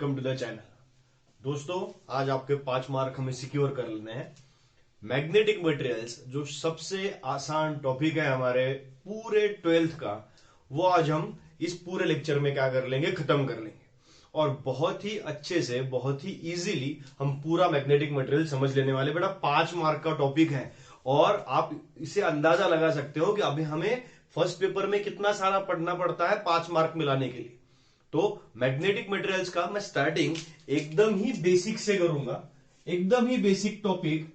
Welcome to the channel. दोस्तों, आज आपके 5 मार्क हमें सिक्योर कर लेने हैं। मैग्नेटिक मटेरियल्स जो सबसे आसान टॉपिक है हमारे पूरे 12th का, वो आज हम इस पूरे लेक्चर में क्या कर लेंगे, खत्म कर लेंगे। और बहुत ही अच्छे से, बहुत ही इजीली हम पूरा मैग्नेटिक मटेरियल समझ लेने वाले। बेटा 5 मार्क का टॉपिक है और आप इसे अंदाजा लगा सकते हो कि अभी हमें फर्स्ट पेपर में कितना सारा पढ़ना पड़ता है 5 मार्क मिलाने के लिए। तो मैग्नेटिक मटेरियल्स का मैं स्टार्टिंग एकदम ही बेसिक से करूंगा, एकदम ही बेसिक टॉपिक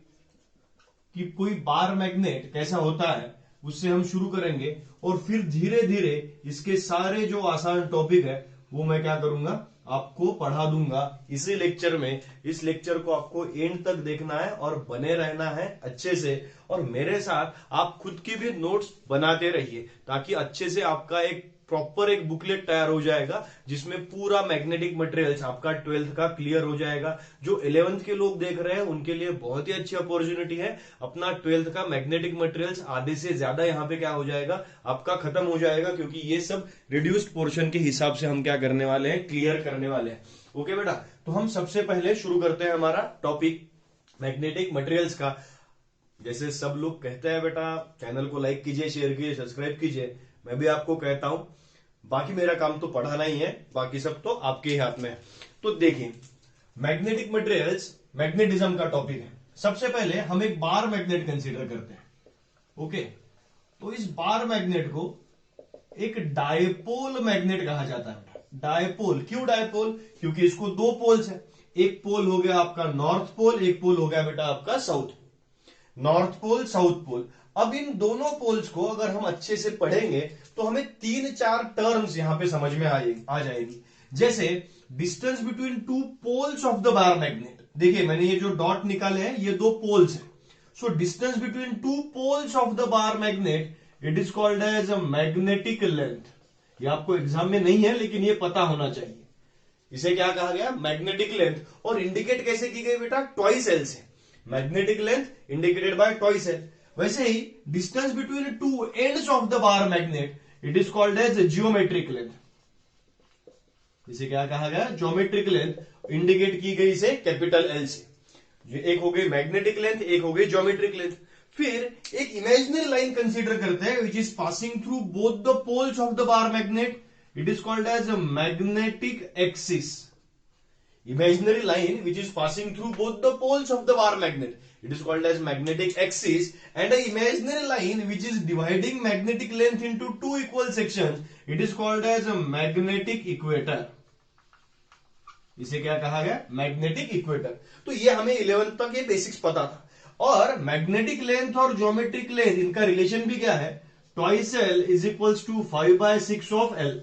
कि कोई बार मैग्नेट कैसा होता है उससे हम शुरू करेंगे और फिर धीरे धीरे इसके सारे जो आसान टॉपिक है वो मैं क्या करूंगा, आपको पढ़ा दूंगा इसी लेक्चर में। इस लेक्चर को आपको एंड तक देखना है और बने रहना है अच्छे से, और मेरे साथ आप खुद की भी नोट्स बनाते रहिए ताकि अच्छे से आपका एक प्रॉपर एक बुकलेट तैयार हो जाएगा जिसमें पूरा मैग्नेटिक मटेरियल्स आपका 12th का क्लियर हो जाएगा। जो 11th के लोग देख रहे हैं उनके लिए बहुत ही अच्छी अपॉर्चुनिटी है। अपना 12th का मैग्नेटिक मटेरियल्स आधे से ज्यादा यहाँ पे क्या हो जाएगा, आपका खत्म हो जाएगा, क्योंकि ये सब रिड्यूस्ड पोर्शन के हिसाब से हम क्या करने वाले हैं, क्लियर करने वाले हैं। ओके बेटा, तो हम सबसे पहले शुरू करते हैं हमारा टॉपिक मैग्नेटिक मटेरियल्स का। जैसे सब लोग कहते हैं बेटा चैनल को लाइक कीजिए, शेयर कीजिए, सब्सक्राइब कीजिए, मैं भी आपको कहता हूं। बाकी मेरा काम तो पढ़ाना ही है, बाकी सब तो आपके ही हाथ में है। तो देखिए, मैग्नेटिक मटेरियल्स मैग्नेटिज्म का टॉपिक है। सबसे पहले हम एक बार मैग्नेट कंसीडर करते हैं। ओके, तो इस बार मैग्नेट को एक डायपोल मैग्नेट कहा जाता है। डायपोल, क्यों डायपोल? क्योंकि इसको दो पोल्स है। एक पोल हो गया आपका नॉर्थ पोल, एक पोल हो गया बेटा आपका south, north pole south pole. अब इन दोनों पोल्स को अगर हम अच्छे से पढ़ेंगे तो हमें 3-4 टर्म्स यहां पे समझ में आ जाएगी। जैसे distance between two poles of the bar magnet. देखिए मैंने ये जो डॉट निकाले हैं ये दो पोल्स हैं। So distance between two poles of the bar magnet, it is called as a magnetic length. ये आपको एग्जाम में नहीं है लेकिन ये पता होना चाहिए। इसे क्या कहा गया, मैग्नेटिक लेंथ। और इंडिकेट कैसे की गई बेटा, ट्वाइस एल से। Magnetic length indicated by twice L. वैसे ही distance between two ends of the bar magnet, it is called as geometric length. इसे क्या कहा गया, ज्योमेट्रिक लेंथ, इंडिकेट की गई इसे कैपिटल एल से। एक हो गई मैग्नेटिक लेंथ, एक हो गई ज्योमेट्रिक लेंथ। फिर एक इमेजिनरी लाइन कंसीडर करते हैं which is passing through both the poles of the bar magnet, it is called as magnetic axis. Imaginary line which is passing through both the poles of the bar magnet, it is called as magnetic axis. And a imaginary line which is dividing magnetic length into two equal sections, it is called as a magnetic equator. इसे क्या कहा गया, magnetic equator. तो ये हमें 11th तक ये basics पता था। और मैग्नेटिक लेंथ और ज्योमेट्रिक लेंथ, इनका रिलेशन भी क्या है, twice L is equals to 5/6 of L.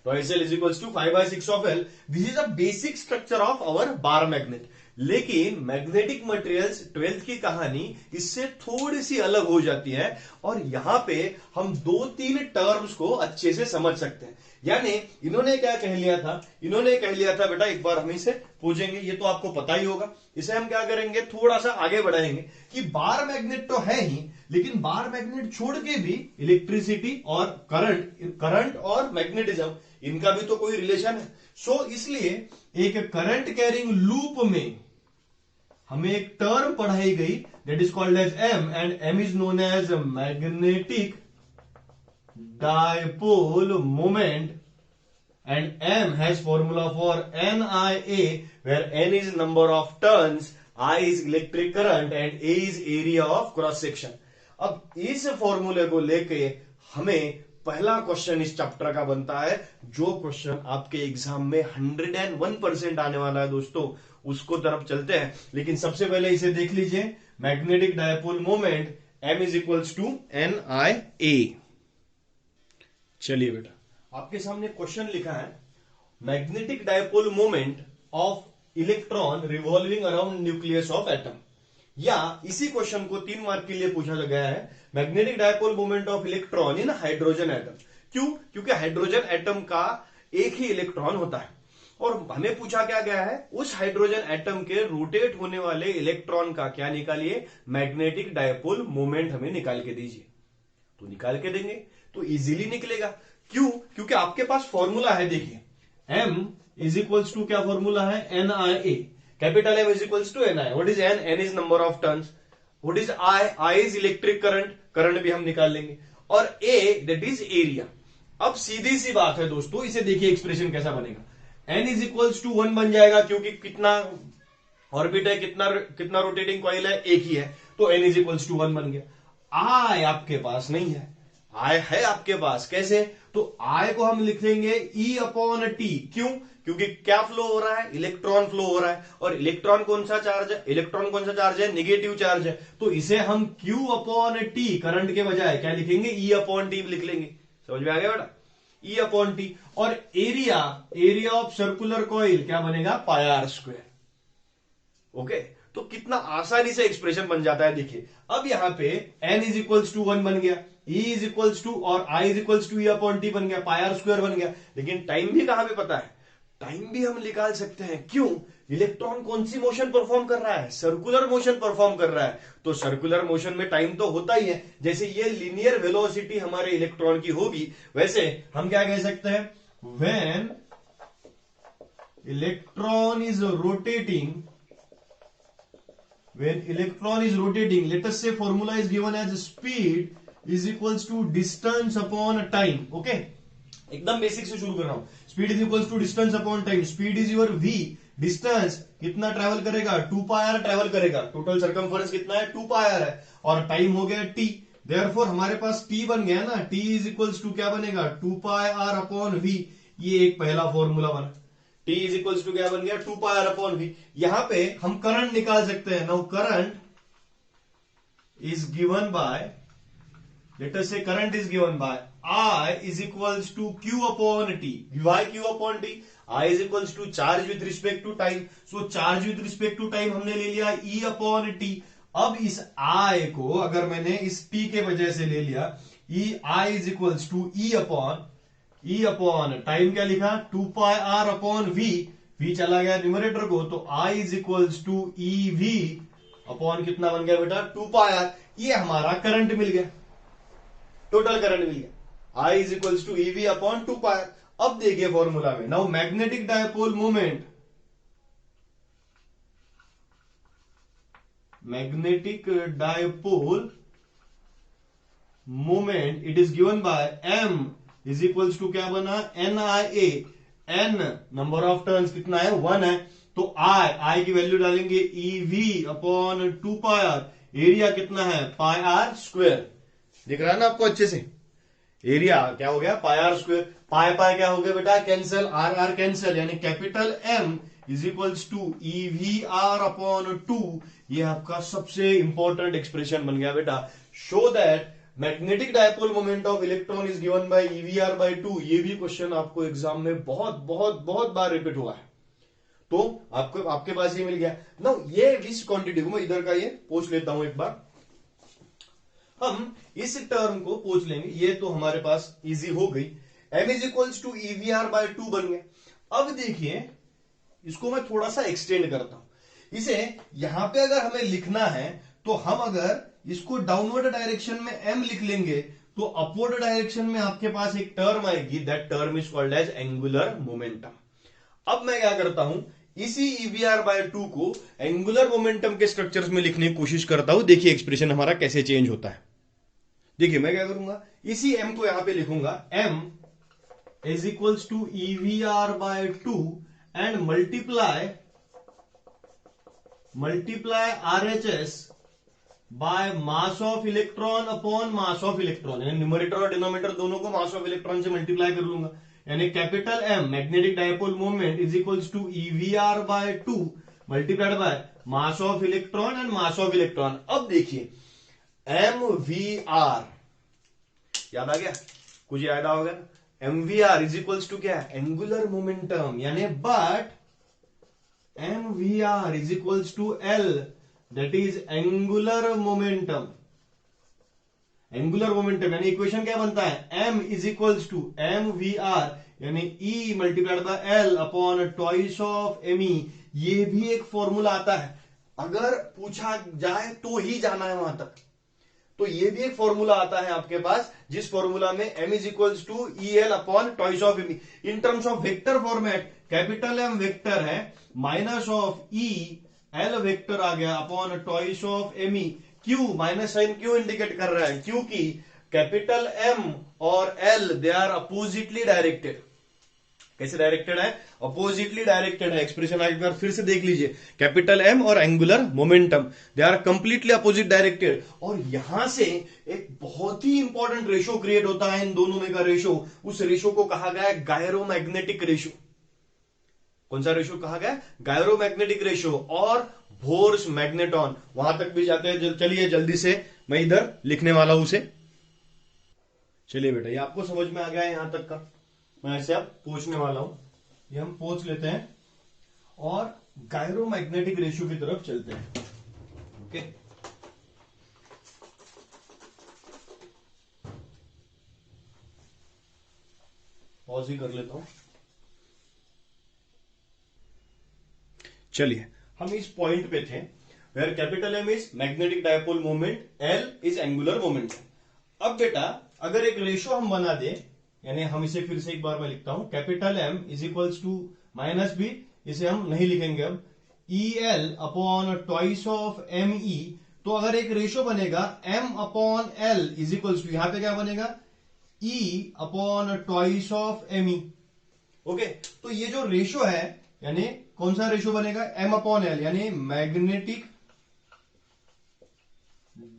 Twice L is equals to 5/6 of L. This is a basic structure of our bar magnet. लेकिन मैग्नेटिक मटेरियल्स 12th की कहानी इससे थोड़ी सी अलग हो जाती है और यहां पे हम 2-3 टर्म्स को अच्छे से समझ सकते हैं। यानी इन्होंने क्या कह लिया था, इन्होंने कह लिया था बेटा, एक बार हम इसे पूछेंगे, ये तो आपको पता ही होगा। इसे हम क्या करेंगे, थोड़ा सा आगे बढ़ाएंगे कि बार मैग्नेट तो है ही, लेकिन बार मैग्नेट छोड़ के भी इलेक्ट्रिसिटी और करंट और मैग्नेटिज्म, इनका भी तो कोई रिलेशन है। सो इसलिए एक करंट कैरिंग लूप में हमें एक टर्म पढ़ाई गई that is called as M, and M is known as magnetic dipole moment, and M has formula for NIA, where N is number of turns, I is electric current and A is area of cross section. अब इस फॉर्मूले को लेके हमें पहला question इस chapter का बनता है, जो क्वेश्चन आपके एग्जाम में 101% आने वाला है दोस्तों, उसको तरफ चलते हैं। लेकिन सबसे पहले इसे देख लीजिए, magnetic dipole moment M is equals to NIA। चलिए बेटा, आपके सामने क्वेश्चन लिखा है, magnetic dipole moment of electron revolving around nucleus of atom. या इसी क्वेश्चन को 3 मार्क के लिए पूछा गया है, magnetic dipole moment of electron in hydrogen atom. क्यों? क्योंकि हाइड्रोजन एटम का एक ही इलेक्ट्रॉन होता है और हमें पूछा क्या गया है, उस हाइड्रोजन एटम के रोटेट होने वाले इलेक्ट्रॉन का क्या निकालिए, मैग्नेटिक डायपोल मोमेंट हमें निकाल के दीजिए। तो निकाल के देंगे तो इजीली निकलेगा। क्यों? क्योंकि आपके पास फॉर्मूला है, देखिए M इज इक्वल्स टू क्या फॉर्मूला है, NIA. Capital M is equals to NI. What is N? N is number of turns. What is I is electric current. Current भी हम निकाल लेंगे. और A दैट इज एरिया. अब सीधी सी बात है दोस्तों, इसे देखिए एक्सप्रेशन कैसा बनेगा. N इज इक्वल्स टू 1 बन जाएगा, क्योंकि कितना ऑर्बिट है, कितना रोटेटिंग कॉइल है, एक ही है, तो N इज इक्वल्स टू 1 बन गया. I आपके पास नहीं है. I है आपके पास. कैसे? तो I को हम लिख लेंगे E अपॉन टी. क्यों? क्योंकि क्या फ्लो हो रहा है, इलेक्ट्रॉन फ्लो हो रहा है, और इलेक्ट्रॉन कौन सा चार्ज है, इलेक्ट्रॉन कौन सा चार्ज है, नेगेटिव चार्ज है. तो इसे हम Q अपॉन टी करंट के बजाय क्या लिखेंगे, E अपॉन टी लिख लेंगे. समझ में आ गया बेटा? E upon T. और एरिया ऑफ सर्कुलर कॉइल क्या बनेगा, पाई आर स्क्वायर. ओके, तो कितना आसानी से एक्सप्रेशन बन जाता है. देखिए अब यहां पे N इज इक्वल्स टू 1 बन गया, E इज इक्वल्स टू और I is equals to E upon T बन गया, पाई आर स्क्वायर बन गया. लेकिन टाइम भी कहां पे पता है, टाइम भी हम निकाल सकते हैं. क्यों? इलेक्ट्रॉन कौन सी मोशन परफॉर्म कर रहा है, सर्कुलर मोशन परफॉर्म कर रहा है. तो सर्कुलर मोशन में टाइम तो होता ही है. जैसे ये लीनियर वेलोसिटी हमारे इलेक्ट्रॉन की होगी, वैसे हम क्या कह सकते हैं, when electron is rotating, when electron is rotating, let us say formula is given as speed is equals to distance upon time. Okay, एकदम बेसिक से शुरू कर रहा हूं. Speed is equals to distance upon time. Speed is your v, distance कितना travel करेगा, 2 pi R travel करेगा. Total circumference कितना है, 2 पाई आर है, और टाइम हो गया t. देयरफॉर हमारे पास t बन गया ना, t इज इक्वल्स टू क्या बनेगा, 2 पाई आर अपॉन v. ये एक पहला फॉर्मूला बना. T इज इक्वल्स टू क्या बन गया, 2 पाई आर अपॉन v. यहां पे हम करंट निकाल सकते हैं. Now current is given by, let us say current is given by I is equals to Q upon T. Why Q upon T? I is equals to charge with respect to time. So charge with respect to time हमने ले लिया E upon T. अब इस I को अगर मैंने इस T के वजह से ले लिया, I is equals to E upon time क्या लिखा, 2 पाई R upon V चला गया न्यूमरेटर को, तो I is equals to EV upon कितना बन गया बेटा, 2 पाई R. ये हमारा करंट मिल गया, टोटल करंट मिल गया. I is equals to EV upon 2 pi. अब देखिए फॉर्मूला में, now magnetic dipole moment, it is given by M is equals to क्या बना, NIA. N number of turns कितना है, 1 है, तो I की वैल्यू डालेंगे EV upon 2 pi R. Area कितना है, पाई आर स्क्वायर. दिख रहा है ना आपको अच्छे से, एरिया क्या हो गया, पाई आर स्क्वायर. पाई क्या हो गया बेटा, कैंसिल, आर कैंसिल, यानी capital M is equals to EVR upon 2. ये आपका सबसे इंपॉर्टेंट एक्सप्रेशन बन गया बेटा. Show that magnetic dipole moment of electron is given by EVR by 2. ये भी क्वेश्चन आपको एग्जाम में बहुत बहुत बहुत बार रिपीट हुआ है, तो आपको आपके पास ये मिल गया ना. ये इस क्वांटिटी को मैं इधर का ये पूछ लेता हूं एक बार, हम इस टर्म को पूछ लेंगे. ये तो हमारे पास इजी हो गई. M is equals to EVR by 2 बन गया. अब देखिए इसको मैं थोड़ा सा एक्सटेंड करता हूं. इसे यहां पे अगर हमें लिखना है, तो हम अगर इसको डाउनवर्ड डायरेक्शन में M लिख लेंगे, तो अपवर्ड डायरेक्शन में आपके पास एक टर्म आएगी, that term is called as angular momentum. अब मैं क्या करता हूं, इसी EVR बाय 2 को एंगुलर मोमेंटम के स्ट्रक्चर्स में लिखने की कोशिश करता हूं. देखिए एक्सप्रेशन हमारा कैसे चेंज होता है. देखिए मैं क्या करूंगा, इसी M को यहां पे लिखूंगा, M is equals to EVR by 2 and multiply RHS by mass of electron upon mass of electron. यानी न्यूमरेटर और डिनोमिनेटर दोनों को मास ऑफ इलेक्ट्रॉन से मल्टीप्लाई कर लूंगा. यानी capital M magnetic dipole moment is equals to EVR by 2 multiplied by mass of electron and mass of electron. अब देखिए MVR याद आ गया, कुछ याद आ गया. MVR इज इक्वल्स टू क्या, एंगुलर मोमेंटम. यानी but MVR is equals to L, that is angular momentum. Angular momentum यानी इक्वेशन क्या बनता है, M is equals to MVR यानी E multiplied by L upon twice of ME. ये भी एक फॉर्मूला आता है, अगर पूछा जाए तो ही जाना है वहां तक. तो ये भी एक फॉर्मूला आता है आपके पास, जिस फॉर्मूला में m is equals to E L upon twice of M. In terms of vector format, capital M vector है minus of E L vector आ गया upon twice of M E. क्यू माइनस साइन क्यों indicate कर रहा है? क्योंकि capital M और L they are oppositely directed. कैसे डायरेक्टेड है? अपोजिटली डायरेक्टेड है। एक्सप्रेशन एक बार फिर से देख लीजिए, कैपिटल एम और angular momentum they are completely opposite directed. और यहां से एक बहुत ही इंपॉर्टेंट रेशो क्रिएट होता है इन दोनों में का रेशो। उस रेशो को कहा गया है गायरोमैग्नेटिक रेशो। कौन सा रेशो कहा गया? Gyromagnetic ratio. और भोर्स मैग्नेटॉन, वहां तक भी जाते हैं। चलिए जल्दी से, मैं इधर लिखने वाला हूं उसे। चलिए बेटा, ये आपको समझ में आ गया है यहां तक का? मैं ऐसे अब पूछने वाला हूं, ये हम पूछ लेते हैं और गायरोमैग्नेटिक रेशियो की तरफ चलते हैं। ओके, पॉज ही कर लेता हूं। चलिए, हम इस पॉइंट पे थे where capital M is magnetic dipole moment, L is angular moment. अब बेटा अगर एक रेशियो हम बना दे, यानी हम इसे फिर से एक बार मैं लिखता हूं, capital M is equals to minus B, इसे हम नहीं लिखेंगे अब, E L upon twice of M E. तो अगर एक रेशियो बनेगा M upon L is equals to, यहां पे क्या बनेगा? E upon twice of M E. Okay, तो ये जो रेशियो है, यानी कौन सा रेशियो बनेगा? एम अपॉन एल, यानी मैग्नेटिक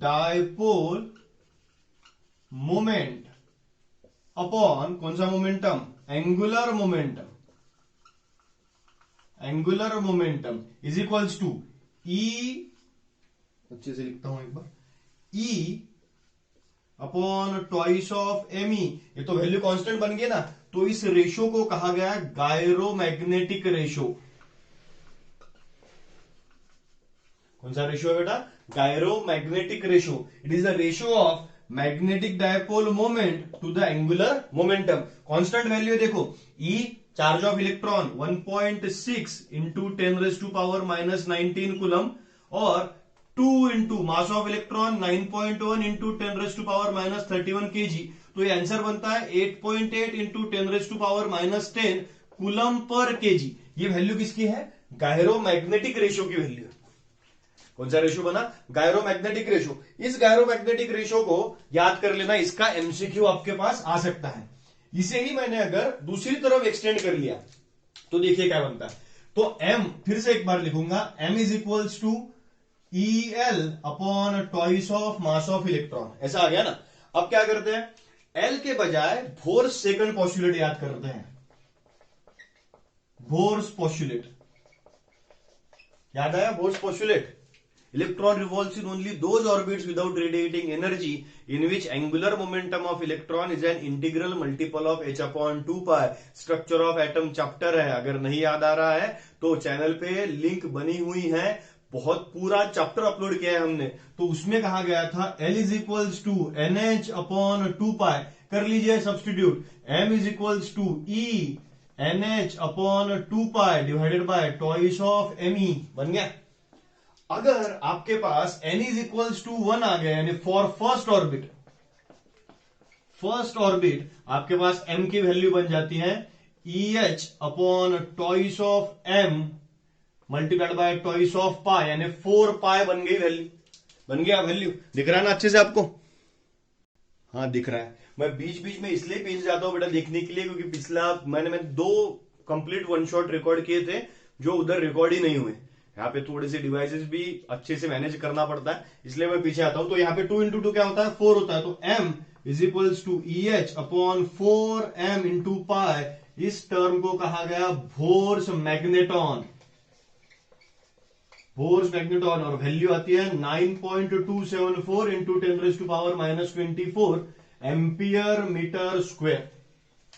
डायपोल मोमेंट अपॉन कौन सा momentum? Angular momentum. Angular momentum is equals to E, अच्छे से लिखता हूं एक बार, E upon twice of M E. ये तो वैल्यू कांस्टेंट बन गई ना, तो इस रेशो को कहा गया गायरोमैग्नेटिक रेशो। कौन सा रेशो है बेटा? Gyromagnetic ratio. It is the ratio of magnetic dipole moment to the angular momentum. Constant value देखो, E charge of electron 1.6 into 10⁻⁻19 coulomb, और 2 into mass of electron 9.1 into 10⁻⁻31 KG. तो ये answer बनता है 8.8 इंटू 10⁻⁻10 कूलम पर KG. ये value किसकी है? गायरोमैग्नेटिक रेशो की वैल्यू। कौन सा रेशो बना? Gyromagnetic ratio. इस गायरोमैग्नेटिक रेशो को याद कर लेना, इसका एमसीक्यू आपके पास आ सकता है। इसे ही मैंने अगर दूसरी तरफ एक्सटेंड कर लिया तो देखिए क्या बनता है। तो एम फिर से एक बार लिखूंगा, M is equals to E L upon twice of mass of electron. ऐसा आ गया ना। अब क्या करते हैं, एल के बजाय बोर्स सेकंड पोस्टुलेट याद करते हैं। बोर्स पोस्टुलेट याद आया? Bohr's postulate, electron revolves in only those orbits without radiating energy in which angular momentum of electron is an integral multiple of h upon 2 pi। structure of atom chapter है, अगर नहीं याद आ रहा है तो channel पे लिंक बनी हुई है, बहुत पूरा चैप्टर अपलोड किया है हमने। तो उसमें कहा गया था L is equals to NH upon 2 pi. कर लीजिए substitute, M is equals to E NH upon 2 pi divided by twice of Me। बन गया। अगर आपके पास n इज इक्वल्स टू 1 आ गया, यानी for first orbit, first orbit आपके पास m की वैल्यू बन जाती है EH upon twice of m multiplied by twice of pi, यानी 4 पाई बन गई वैल्यू। बन गया वैल्यू। दिख रहा है ना अच्छे से आपको? हाँ दिख रहा है। मैं बीच बीच में इसलिए पीछे जाता हूं बेटा देखने के लिए, क्योंकि पिछला मैंने 2 कंप्लीट वन शॉट रिकॉर्ड किए थे जो उधर रिकॉर्ड ही नहीं हुए। यहाँ पे थोड़े से डिवाइसेस भी अच्छे से मैनेज करना पड़ता है, इसलिए मैं पीछे आता हूं। तो यहाँ पे 2 इंटू 2 क्या होता है? 4 होता है। तो m is equals to EH upon 4m into pi. इस टर्म को कहा गया बोर्स मैग्नेटॉन। बोर्स मैग्नेटॉन, और वैल्यू आती है 9.274 इंटू 10⁻⁻24 एम्पियर मीटर स्क्वायर।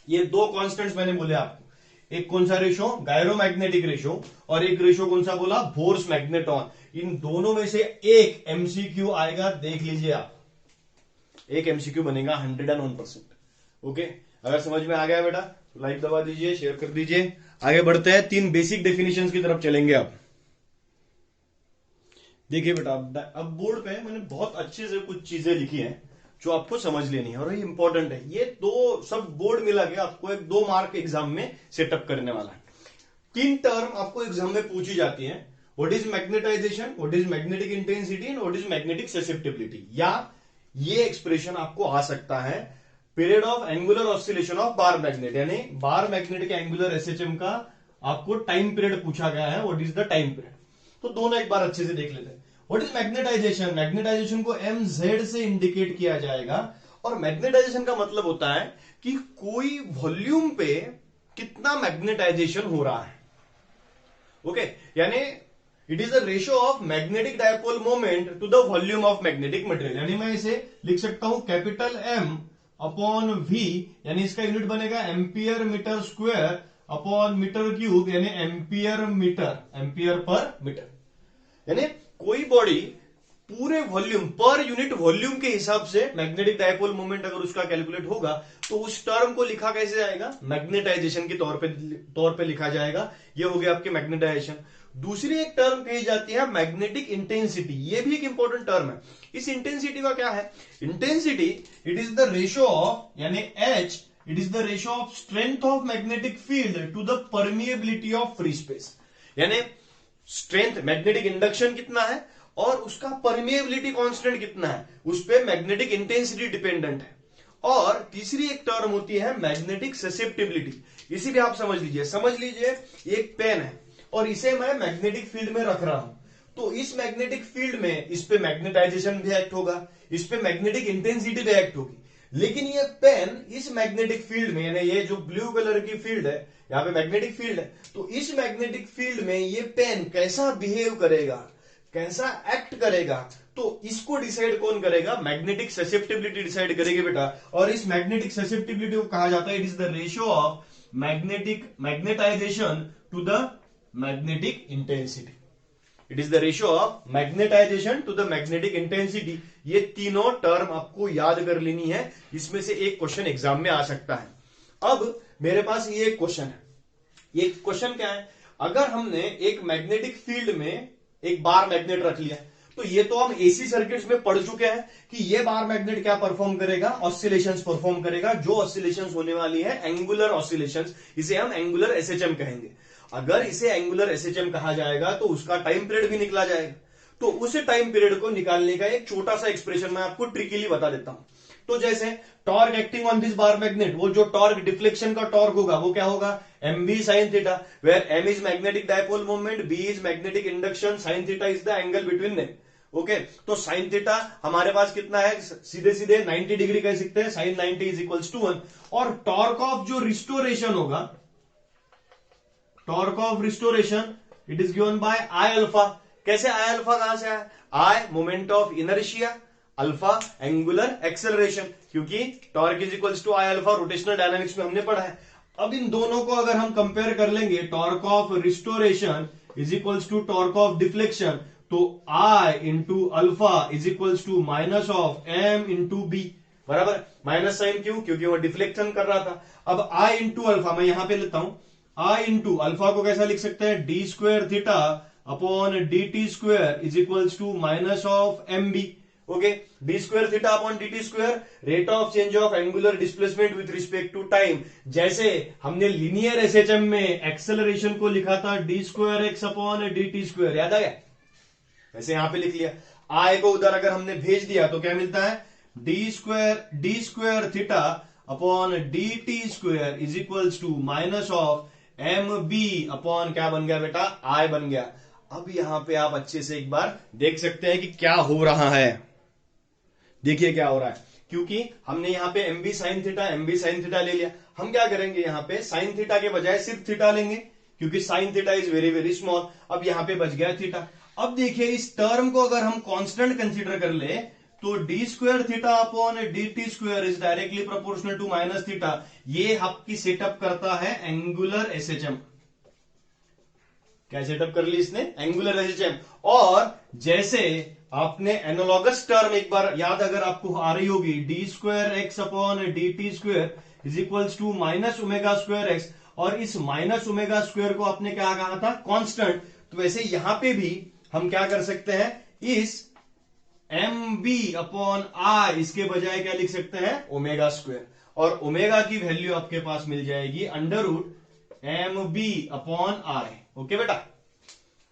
ये 2 कॉन्स्टेंट्स मैंने बोले आपको। एक कौन सा रेशो? Gyromagnetic ratio. और एक रेशो कौन सा बोला? Bourse magneton. इन दोनों में से एक एमसीक्यू आएगा, देख लीजिए आप। एक एमसीक्यू बनेगा 101%। ओके, अगर समझ में आ गया बेटा तो लाइक दबा दीजिए, शेयर कर दीजिए। आगे बढ़ते हैं, 3 बेसिक डेफिनेशंस की तरफ चलेंगे अब। देखिए बेटा, अब बोर्ड पे मैंने बहुत अच्छे से कुछ चीजें लिखी हैं जो आपको समझ लेनी है और ये इंपॉर्टेंट है। ये दो सब बोर्ड मिला के आपको एक 2 मार्क एग्जाम में सेटअप करने वाला है। 3 टर्म आपको एग्जाम में पूछी जाती है। What is magnetization, what is magnetic intensity and what is magnetic susceptibility. या ये एक्सप्रेशन आपको आ सकता है period of angular oscillation of bar magnet, यानी बार मैग्नेट के एंगुलर एसएचएम का आपको टाइम पीरियड पूछा गया है। What is the time period. तो दोनों एक बार अच्छे से देख लेते हैं। What is magnetization. मैग्नेटाइजेशन को mz से इंडिकेट किया जाएगा और मैग्नेटाइजेशन का मतलब होता है कि कोई वॉल्यूम पे कितना मैग्नेटाइजेशन हो रहा है। ओके, यानी it is the ratio of magnetic dipole moment to the volume of magnetic material. यानी मैं इसे लिख सकता हूं कैपिटल M अपॉन V, यानी इसका यूनिट बनेगा ampere metre square upon metre cube, यानी एम्पियर पर मीटर। यानी कोई बॉडी पूरे वॉल्यूम पर यूनिट वॉल्यूम के हिसाब से मैग्नेटिक डायपोल मोमेंट अगर उसका कैलकुलेट होगा तो उस टर्म को लिखा कैसे जाएगा, मैग्नेटाइजेशन के तौर पे लिखा जाएगा। ये हो गया आपके मैग्नेटाइजेशन। दूसरी एक टर्म कही जाती है मैग्नेटिक इंटेंसिटी। ये भी एक इंपॉर्टेंट टर्म है। इस इंटेंसिटी का क्या है, intensity it is the ratio of, यानी H it is the ratio of strength of magnetic field to the permeability of free space. यानी स्ट्रेंथ मैग्नेटिक इंडक्शन कितना है और उसका परमिएबिलिटी कांस्टेंट कितना है, उस पर मैग्नेटिक इंटेंसिटी डिपेंडेंट है। और तीसरी एक टर्म होती है मैग्नेटिक ससेप्टिबिलिटी। इसी भी आप समझ लीजिए एक पेन है और इसे मैं मैग्नेटिक फील्ड में रख रहा हूं, तो इस मैग्नेटिक फील्ड में इस पे मैग्नेटाइजेशन भी एक्ट होगा, इस पे मैग्नेटिक इंटेंसिटी भी एक्ट होगी। लेकिन ये पेन इस मैग्नेटिक फील्ड में, यानी ये जो ब्लू कलर की फील्ड है यहां पे मैग्नेटिक फील्ड है, तो इस मैग्नेटिक फील्ड में ये पेन कैसा बिहेव करेगा, कैसा एक्ट करेगा, तो इसको डिसाइड कौन करेगा, मैग्नेटिक ससेप्टिबिलिटी डिसाइड करेगी बेटा। और इस मैग्नेटिक ससेप्टिबिलिटी को कहा जाता है it is the ratio of magnetization to the magnetic intensity. It is the ratio of magnetization to the magnetic intensity. ये तीनों टर्म आपको याद कर लेनी है, इसमें से एक क्वेश्चन एग्जाम में आ सकता है। अब मेरे पास ये क्वेश्चन है। ये क्वेश्चन क्या है, अगर हमने एक मैग्नेटिक फील्ड में एक बार मैग्नेट रख लिया, तो ये तो हम एसी सर्किट्स में पढ़ चुके हैं कि ये बार मैग्नेट क्या परफॉर्म करेगा, ऑसिलेशंस परफॉर्म करेगा। जो ऑसिलेशंस होने वाली है एंगुलर ऑसिलेशंस, इसे हम एंगुलर एसएचएम कहेंगे। अगर इसे एंगुलर एसएचएम कहा जाएगा तो उसका टाइम पीरियड भी निकला जाएगा। तो उस टाइम पीरियड को निकालने का एक छोटा सा एक्सप्रेशन मैं आपको ट्रिकली बता देता हूं। तो जैसे torque acting on this bar magnet, वो जो टॉर्क डिफ्लेक्शन का टॉर्क होगा वो क्या होगा, mb sin theta, where m is magnetic dipole moment, b is magnetic induction, sin theta is the angle between them. Okay, तो sin थीटा हमारे पास कितना है, सीधे सीधे 90 डिग्री कह सकते हैं, sin 90 इज इक्वल्स टू 1। और टॉर्क ऑफ जो रिस्टोरेशन होगा, torque of restoration it is given by I alpha. कैसे आई अल्फा कहां से आया, I moment of inertia, alpha angular acceleration, क्योंकि torque is equals to I alpha, rotational dynamics में हमने पढ़ा है। अब इन दोनों को अगर हम कंपेयर कर लेंगे, torque of restoration is equals to torque of deflection, तो I into alpha is equals to minus of M into B, बराबर। माइनस साइन क्यों, क्योंकि वो डिफ्लेक्शन कर रहा था। अब आई इंटू अल्फा मैं यहां पे लेता हूं, आई इंटू अल्फा को कैसा लिख सकते हैं, D square theta upon D T square is equals to minus of M B. Okay, D square theta upon D T square, rate of change of angular displacement with respect to time. जैसे हमने linear SHM में acceleration को लिखा था D square X upon D T square, याद आ गया, वैसे यहां पे लिख लिया। आई को उधर अगर हमने भेज दिया तो क्या मिलता है, D square theta upon D T square is equals to minus of M B upon क्या बन गया बेटा, आई बन गया। अब यहां पे आप अच्छे से एक बार देख सकते हैं कि क्या हो रहा है। देखिए क्या हो रहा है, क्योंकि हमने यहां पे एम बी साइन थीटा ले लिया। हम क्या करेंगे, यहां पे साइन थीटा के बजाय सिर्फ थीटा लेंगे, क्योंकि sine theta is very very small. अब यहां पे बच गया थीटा। अब देखिए इस टर्म को अगर हम कांस्टेंट कंसीडर कर ले तो D square theta upon D T square is directly proportional to minus theta. ये आपकी सेटअप करता है एंगुलर एसएचएम। क्या सेटअप कर ली इसने, एंगुलर एसएचएम। और जैसे आपने एनालॉगस टर्म एक बार याद अगर आपको आ रही होगी, D square X upon D T square is equals to minus omega square X, और इस माइनस ओमेगा स्क्वायर को आपने क्या कहा था, कांस्टेंट। तो वैसे यहां पे भी हम क्या कर सकते हैं, इस mb/i, इसके बजाय क्या लिख सकते हैं, ओमेगा स्क्वायर, और ओमेगा की वैल्यू आपके पास मिल जाएगी √mb/i। ओके बेटा,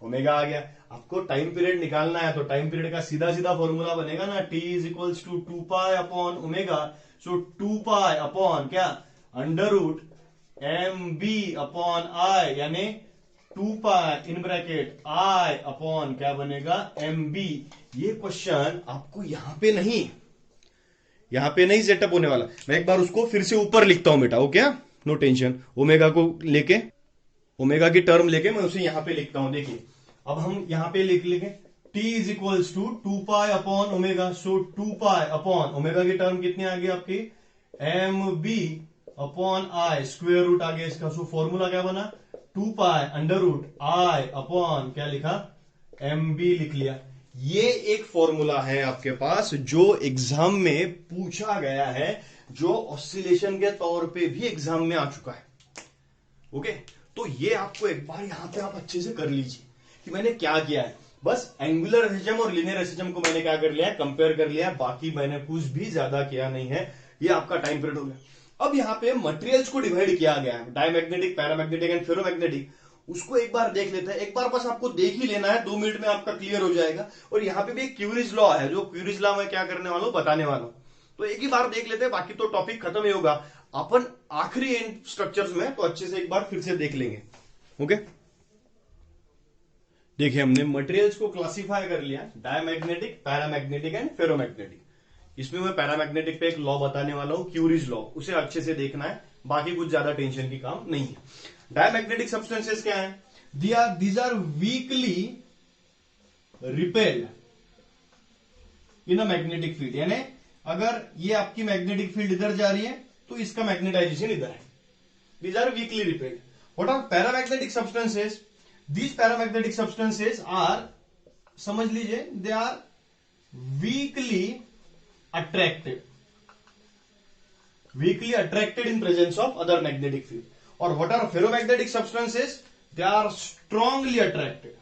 ओमेगा आ गया। आपको टाइम पीरियड निकालना है तो टाइम पीरियड का सीधा सीधा फॉर्मूला बनेगा ना, t इज इक्वल्स टू 2π/ओमेगा। सो 2π अपॉन क्या, √mb/i, यानी 2π इन ब्रैकेट i अपॉन क्या बनेगा, mb। ये क्वेश्चन आपको यहां पे नहीं सेटअप होने वाला। मैं एक बार उसको फिर से ऊपर लिखता हूं बेटा, ओके, नो टेंशन। ओमेगा को लेके, ओमेगा की टर्म लेके मैं उसे यहां पे लिखता हूं। देखिए अब हम यहां पे लिख लेंगे t इज इक्वल्स टू 2π/ओमेगा। सो 2π ओमेगा की टर्म कितनी आ गई आपकी, mb/i, स्क्वायर रूट आ गया इसका। सो फॉर्मूला क्या बना, 2π√i/, क्या लिखा, mb लिख लिया। ये एक फॉर्मूला है आपके पास जो एग्जाम में पूछा गया है, जो ऑसिलेशन के तौर पे भी एग्जाम में आ चुका है। ओके, तो ये आपको एक बार यहां पे आप अच्छे से कर लीजिए कि मैंने क्या किया है। बस एंगुलर एसिज्म और लीनियर एसिज्म को मैंने क्या कर लिया, कंपेयर कर लिया, बाकी मैंने कुछ भी ज्यादा किया नहीं है। ये आपका टाइम पीरियड हो गया। अब यहाँ पे मटेरियल्स को डिवाइड किया गया है, डायमैग्नेटिक, पैरामैग्नेटिक एंड फेरोमैग्नेटिक। उसको एक बार देख लेते हैं, एक बार बस आपको देख ही लेना है, 2 मिनट में आपका क्लियर हो जाएगा। और यहाँ पे भी एक क्यूरीज लॉ है, जो क्यूरीज लॉ मैं क्या करने वाला हूं, बताने वाला हूं। तो एक ही बार देख लेते हैं, बाकी तो टॉपिक खत्म ही होगा अपन आखिरी स्ट्रक्चर्स में, तो अच्छे से एक बार फिर से देख लेंगे। ओके, देखिए हमने मटेरियल्स को क्लासिफाई कर लिया, डायमैग्नेटिक, पैरामैग्नेटिक एंड फेरोमैग्नेटिक। इसमें मैं पैरामैग्नेटिक पे एक लॉ बताने वाला हूं, क्यूरीज लॉ, उसे अच्छे से देखना है, बाकी कुछ ज्यादा टेंशन की काम नहीं है। डायमैग्नेटिक सब्सटेंसेस क्या है, these are weakly repelled in a magnetic field. यानी अगर ये आपकी मैग्नेटिक फील्ड इधर जा रही है तो इसका मैग्नेटाइजेशन इधर है। These are weakly repelled. What are paramagnetic substances, these paramagnetic substances are, समझ लीजिए, they are weakly attracted, weakly attracted in presence of other magnetic field. और what are ferromagnetic substances, they are strongly attracted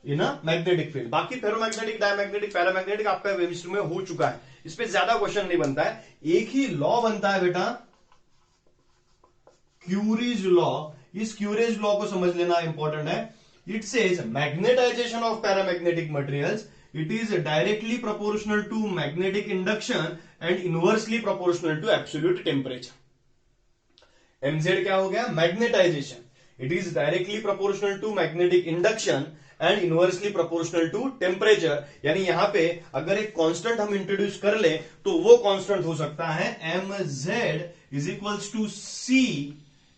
in a magnetic field. बाकी ferromagnetic, diamagnetic, paramagnetic आपका chemistry में हो चुका है, इस पे ज्यादा क्वेश्चन नहीं बनता है। एक ही लॉ बनता है बेटा, क्यूरीज लॉ। इस क्यूरीज लॉ को समझ लेना इंपॉर्टेंट है। It says magnetization of paramagnetic materials, it is directly proportional to magnetic induction and inversely proportional to absolute temperature. mz क्या हो गया, magnetisation, it is directly proportional to magnetic induction and inversely proportional to temperature। यानी यहां पे अगर एक constant हम introduce कर ले तो वो कांस्टेंट हो सकता है mz is equals to c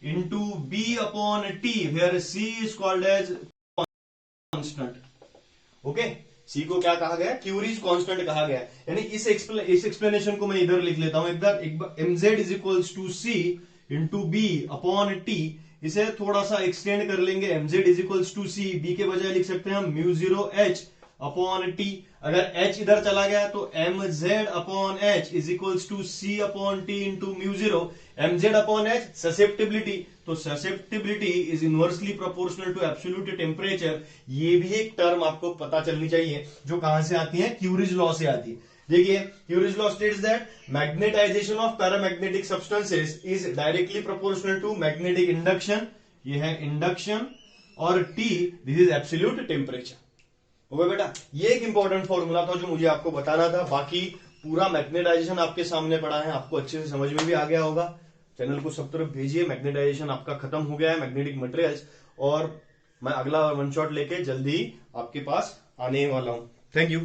into b/t, where c is called as constant। Okay, C को क्या कहा गया, क्यूरीज कांस्टेंट कहा गया। यानी इस एक्सप्लेनेशन को मैं इधर लिख लेता हूं, एक mz is equals to C into B upon T. इसे थोड़ा सा एक्सटेंड कर लेंगे, mz is equals to C, B के बजाय लिख सकते हैं हम μ0h अपॉन टी। अगर h इधर चला गया तो mz upon h is equals to C upon T into μ0। mz upon h susceptibility, तो susceptibility is inversely proportional to absolute temperature. ये भी एक टर्म आपको पता चलनी चाहिए, जो कहां से आती है, क्यूरीज लॉ से आती है। देखिए, Curie's law states that magnetization of paramagnetic substances is directly proportional to magnetic induction, ये है इंडक्शन, और T this is absolute temperature. Okay बेटा, ये एक इंपॉर्टेंट फॉर्मूला था जो मुझे आपको बताना था। बाकी पूरा मैग्नेटाइजेशन आपके सामने पड़ा है, आपको अच्छे से समझ में भी आ गया होगा। चैनल को सब तरफ भेजिए, मैग्नेटाइजेशन आपका खत्म हो गया है, मैग्नेटिक मटेरियल्स, और मैं अगला वन शॉट लेके जल्दी आपके पास आने वाला हूं। Thank you.